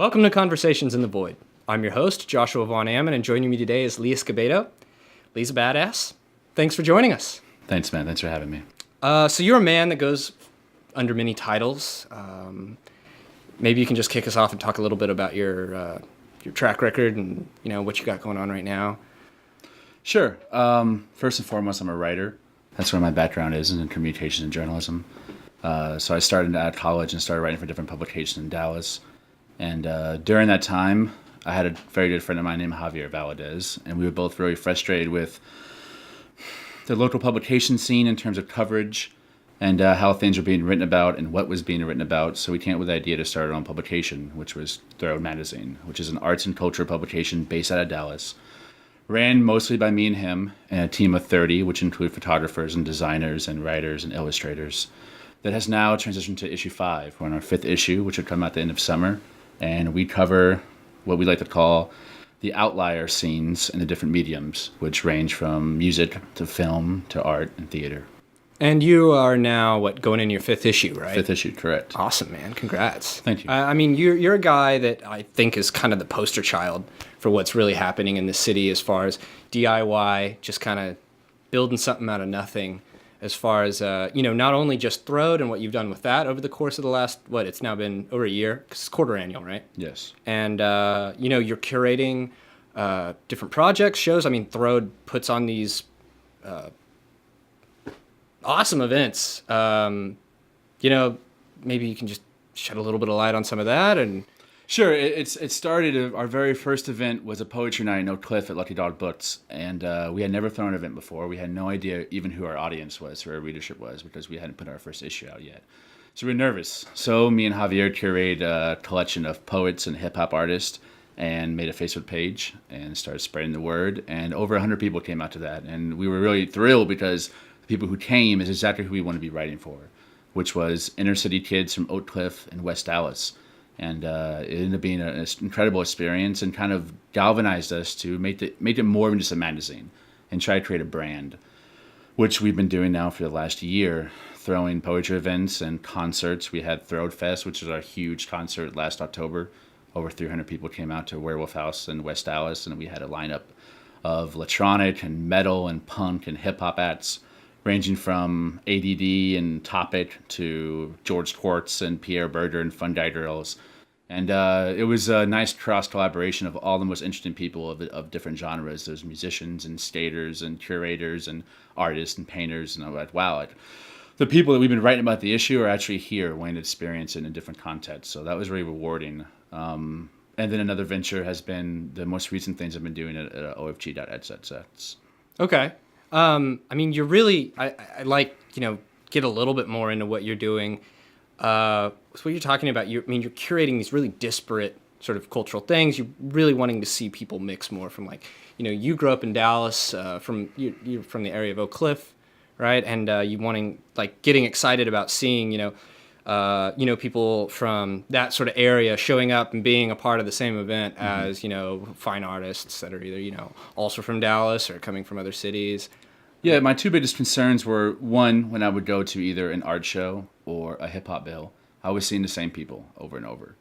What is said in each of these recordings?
Welcome to Conversations in the Void. I'm your host, Joshua Von Ammon, and joining me today is Lee Escobedo. Lee's a badass. Thanks for joining us. Thanks, man. Thanks for having me. So you're a man that goes under many titles. Maybe you can just kick us off and talk a little bit about your track record and what you got going on right now. Sure. First and foremost, I'm a writer. That's where my background is in communications and journalism. So I started at college and started writing for different publications in Dallas. And during that time, I had a very good friend of mine named Javier Valadez, and we were both really frustrated with the local publication scene in terms of coverage and how things were being written about and what was being written about. So we came up with the idea to start our own publication, which was Throde Magazine, which is an arts and culture publication based out of Dallas. Ran mostly by me and him and a team of 30, which include photographers and designers and writers and illustrators. That has now transitioned to issue 5. We're on our 5th issue, which would come out at the end of summer. And we cover what we like to call the outlier scenes in the different mediums, which range from music to film to art and theater. And you are now, going in your 5th issue, right? 5th issue, correct. Awesome, man. Congrats. Thank you. I mean, you're a guy that I think is kind of the poster child for what's really happening in the city as far as DIY, just kind of building something out of nothing. As far as, not only just Throde and what you've done with that over the course of the last, it's now been over a year, 'cause it's quarter annual, right? Yes. And, you're curating different projects, shows. I mean, Throde puts on these awesome events. Maybe you can just shed a little bit of light on some of that. And Sure. It started, our very first event was a poetry night in Oak Cliff at Lucky Dog Books. And we had never thrown an event before. We had no idea even who our audience was, who our readership was, because we hadn't put our first issue out yet. So we were nervous. So me and Javier curated a collection of poets and hip-hop artists and made a Facebook page and started spreading the word. And over 100 people came out to that. And we were really thrilled because the people who came is exactly who we want to be writing for, which was inner city kids from Oak Cliff and West Dallas. And it ended up being an incredible experience and kind of galvanized us to make it more than just a magazine and try to create a brand, which we've been doing now for the last year, throwing poetry events and concerts. We had Throde Fest, which was our huge concert last October. Over 300 people came out to Werewolf House in West Dallas, and we had a lineup of electronic and metal and punk and hip-hop acts, ranging from ADD and Topic to George Quartz and Pierre Berger and Fungi Girls. And it was a nice cross-collaboration of all the most interesting people of different genres. There's musicians and skaters and curators and artists and painters. And I was like, wow, the people that we've been writing about the issue are actually here wanting to experience it in a different context. So that was really rewarding. And then another venture has been the most recent things I've been doing at ofg.ed. Okay. I mean, you're really, I like, get a little bit more into what you're doing. So what you're talking about, you're curating these really disparate sort of cultural things. You're really wanting to see people mix more from you grew up in Dallas, you're from the area of Oak Cliff, right? And you wanting, getting excited about seeing, people from that sort of area showing up and being a part of the same event as, fine artists that are either, also from Dallas or coming from other cities. Yeah, my two biggest concerns were, one, when I would go to either an art show or a hip-hop bill, I was seeing the same people over and over.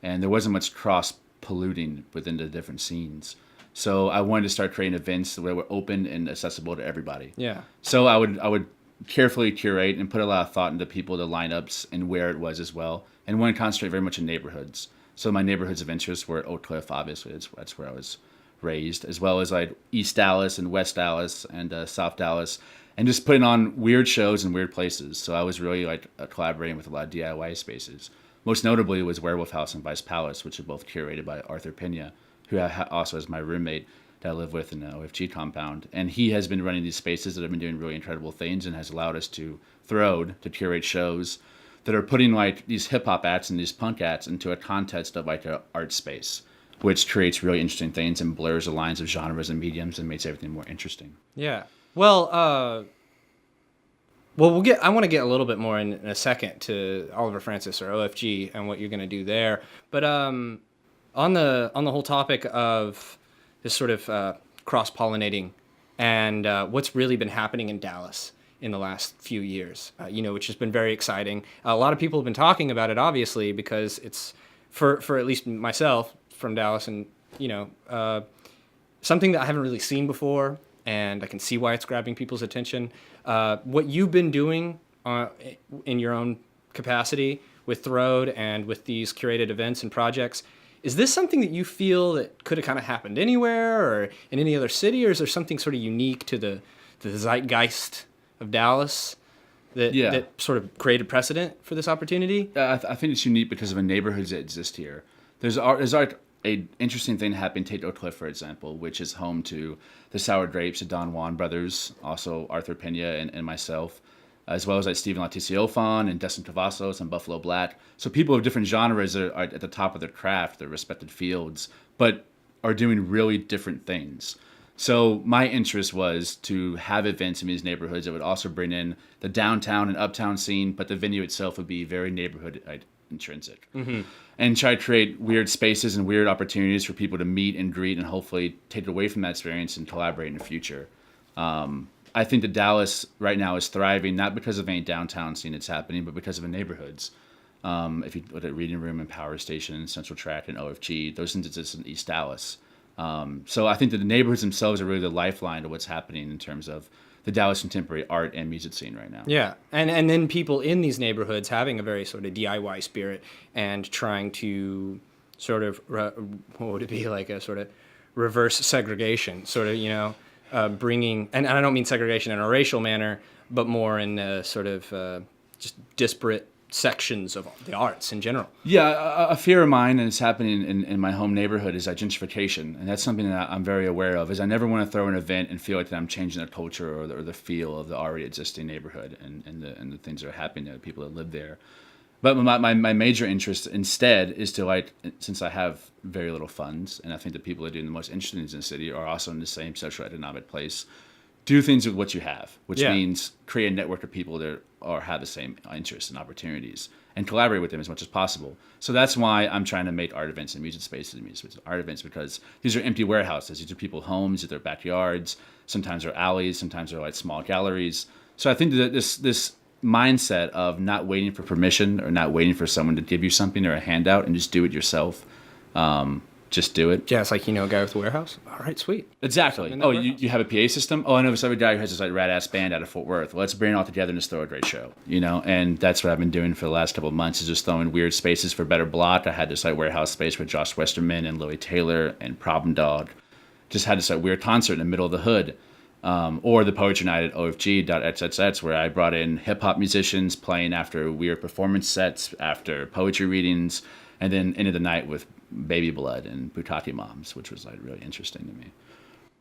And there wasn't much cross-polluting within the different scenes. So I wanted to start creating events that were open and accessible to everybody. Yeah. So I would carefully curate and put a lot of thought into people, the lineups, and where it was as well. And want to concentrate very much in neighborhoods. So my neighborhoods of interest were Oak Cliff, obviously. That's where I was raised, as well as East Dallas and West Dallas and South Dallas, and just putting on weird shows in weird places. So I was really collaborating with a lot of DIY spaces. Most notably was Werewolf House and Vice Palace, which are both curated by Arthur Pena, who also is my roommate that I live with in the OFG compound. And he has been running these spaces that have been doing really incredible things and has allowed us to curate shows that are putting these hip hop acts and these punk acts into a context of an art space, which creates really interesting things and blurs the lines of genres and mediums and makes everything more interesting. Yeah. Well, I want to get a little bit more in a second to Oliver Francis or OFG and what you're going to do there. But on the whole topic of this sort of cross-pollinating and what's really been happening in Dallas in the last few years, which has been very exciting. A lot of people have been talking about it, obviously, because it's for at least myself from Dallas, and something that I haven't really seen before, and I can see why it's grabbing people's attention. What you've been doing in your own capacity with Throde and with these curated events and projects, is this something that you feel that could have kind of happened anywhere or in any other city, or is there something sort of unique to the zeitgeist of Dallas that sort of created precedent for this opportunity? I think it's unique because of the neighborhoods that exist here. There's like a interesting thing happening. Take Oak Cliff, for example, which is home to the Sour Grapes, the Don Juan brothers, also Arthur Pena and myself, as well as like Stephen Letiziofan and Dustin Cavazos and Buffalo Black. So people of different genres are at the top of their craft, their respected fields, but are doing really different things. So my interest was to have events in these neighborhoods that would also bring in the downtown and uptown scene, but the venue itself would be very neighborhood intrinsic. Mm-hmm. And try to create weird spaces and weird opportunities for people to meet and greet and hopefully take it away from that experience and collaborate in the future. I think that Dallas right now is thriving, not because of any downtown scene that's happening, but because of the neighborhoods. If you look at Reading Room and Power Station, Central Track and OFG, those things exist in East Dallas. So I think that the neighborhoods themselves are really the lifeline to what's happening in terms of the Dallas contemporary art and music scene right now. Yeah, and then people in these neighborhoods having a very sort of DIY spirit and trying to sort of, what would it be, like a sort of reverse segregation, sort of, bringing, and I don't mean segregation in a racial manner, but more in a sort of just disparate sections of the arts in general. Yeah, a fear of mine, and it's happening in my home neighborhood, is gentrification, and that's something that I'm very aware of. Is I never want to throw an event and feel like that I'm changing the culture or the feel of the already existing neighborhood and the things that are happening to the people that live there. But my major interest instead is to, like, since I have very little funds, and I think the people that are doing the most interesting things in the city are also in the same social economic place, do things with what you have, which means create a network of people that have the same interests and opportunities, and collaborate with them as much as possible. So that's why I'm trying to make art events and music spaces, art events, because these are empty warehouses. These are people's homes, these are their backyards. Sometimes they're alleys, sometimes they're like small galleries. So I think that this mindset of not waiting for permission or not waiting for someone to give you something or a handout and just do it yourself. Just do it. Yeah, it's like, a guy with a warehouse. All right, sweet. Exactly. Oh, you have a PA system? Oh, I know this other guy who has this like rad-ass band out of Fort Worth. Well, let's bring it all together and just throw a great show, And that's what I've been doing for the last couple of months, is just throwing weird spaces for Better Block. I had this like warehouse space with Josh Westerman and Louis Taylor and Problem Dog. Just had this like weird concert in the middle of the hood. Or the Poetry Night at OFG.xxx, where I brought in hip-hop musicians playing after weird performance sets, after poetry readings, and then ended the night with Baby Blood and Bukaki Moms, which was like really interesting to me.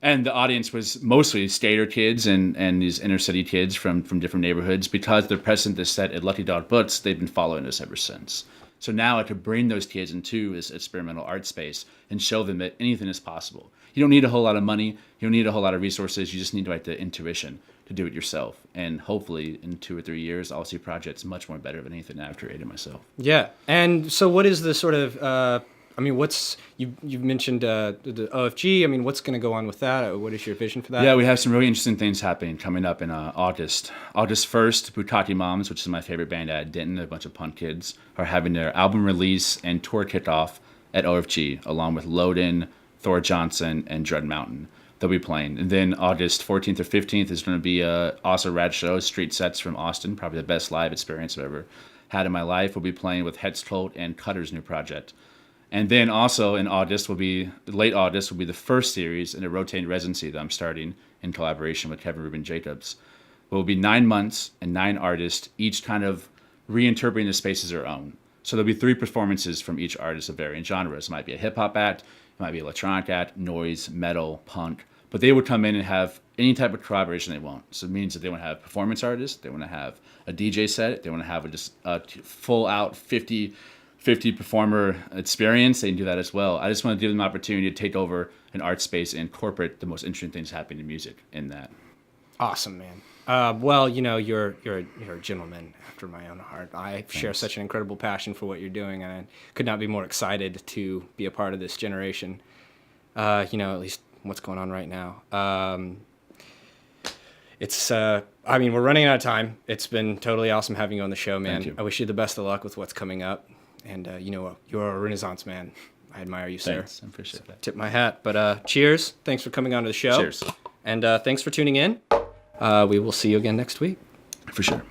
And the audience was mostly skater kids and these inner city kids from different neighborhoods, because the precedent is set at Lucky Dog Books. They've been following us ever since. So now I could bring those kids into this experimental art space and show them that anything is possible. You don't need a whole lot of money. You don't need a whole lot of resources. You just need like the intuition to do it yourself. And hopefully in 2 or 3 years, I'll see projects much more better than anything I've created myself. Yeah. And so what is the sort of, you've mentioned the OFG. What's going to go on with that? What is your vision for that? Yeah, we have some really interesting things happening coming up in August. August 1st, Bukaki Moms, which is my favorite band out of Denton, a bunch of punk kids, are having their album release and tour kickoff at OFG, along with Loden, Thor Johnson, and Dread Mountain. They'll be playing. And then August 14th or 15th is going to be also rad show, Street Sets from Austin, probably the best live experience I've ever had in my life. We'll be playing with Heads Cult and Cutter's new project. And then also in late August will be the first series in a rotating residency that I'm starting in collaboration with Kevin Rubin Jacobs. It will be 9 months and 9 artists, each kind of reinterpreting the space as their own. So there'll be 3 performances from each artist of varying genres. It might be a hip-hop act, it might be electronic act, noise, metal, punk. But they would come in and have any type of collaboration they want. So it means that they want to have performance artists, they want to have a DJ set, they want to have a full-out 50 performer experience. They can do that as well. I just want to give them an opportunity to take over an art space and incorporate the most interesting things happening in music in that. Awesome, man. Well, you're a gentleman after my own heart. I share such an incredible passion for what you're doing, and I could not be more excited to be a part of this generation. At least what's going on right now. We're running out of time. It's been totally awesome having you on the show, man. Thank you. I wish you the best of luck with what's coming up. And, you're a Renaissance man. I admire you, sir. Thanks. I appreciate that. Tip my hat. But cheers. Thanks for coming on to the show. Cheers. And thanks for tuning in. We will see you again next week. For sure.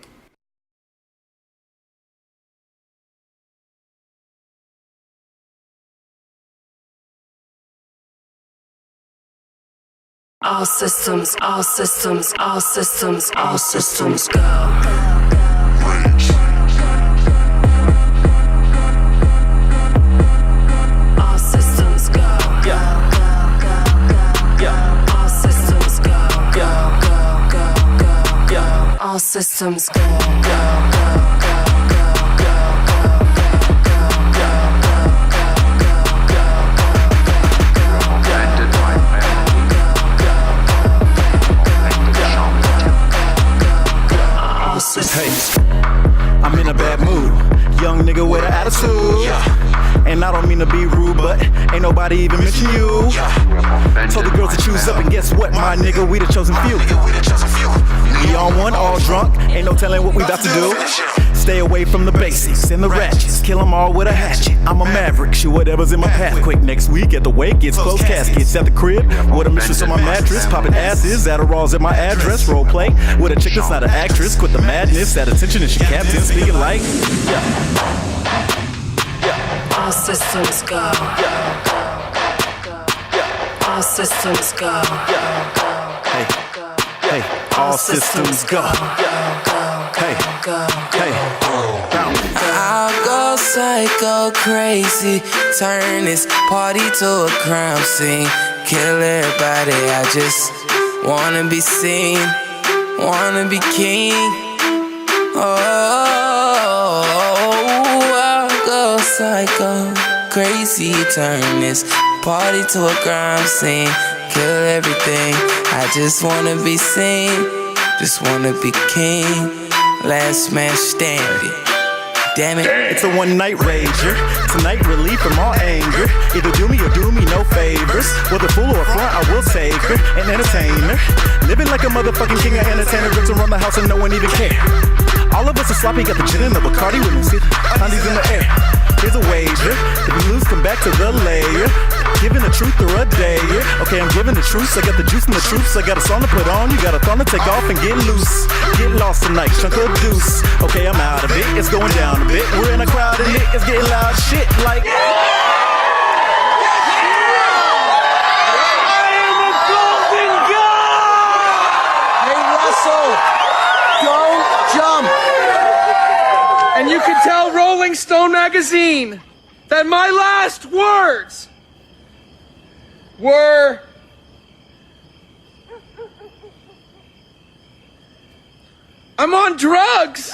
All systems, all systems, all systems, all systems go. All systems go. All systems go. All systems go. Hey, I'm in a bad mood. Young nigga with an attitude. And I don't mean to be rude, but ain't nobody even mention you. Told the girls to choose up, and guess what, my nigga, we the chosen few. We on one, all drunk, ain't no telling what we about to do. Stay away from the basics and the ratchets, kill them all with a hatchet. I'm a maverick, shoot whatever's in my path. Quick next week at the wake, it's closed caskets at the crib with a mistress on my mattress, popping asses, Adderalls at my address. Role play with a chick that's not an actress. Quit the madness, at attention is your captain. Speaking like, all systems go. All systems go. Hey, all systems go. Hey, I'll go psycho crazy, turn this party to a crime scene, kill everybody, I just wanna be seen, wanna be king. Oh, I'll go psycho crazy, turn this party to a crime scene, kill everything, I just wanna be seen, just wanna be king. Last man standing. Damn it. it's a one night rager. Tonight relief from all anger. Either do me or do me no favors. Whether fool or front, I will take her. An entertainer. Living like a motherfucking king of entertainer. Rips around the house and no one even care. All of us are sloppy, got the gin and the Bacardi with me. See, Honey's in the air. Here's a wager. If you lose, come back to the layer. Giving the truth or a dare. Okay, I'm giving the truth. I got the juice and the troops. I got a song to put on. You got a thong to take off and get loose. Get lost tonight, chunk of deuce. Okay, I'm out of it. It's going down a bit. We're in a crowd and it's getting loud shit like. And you can tell Rolling Stone magazine that my last words were I'm on drugs.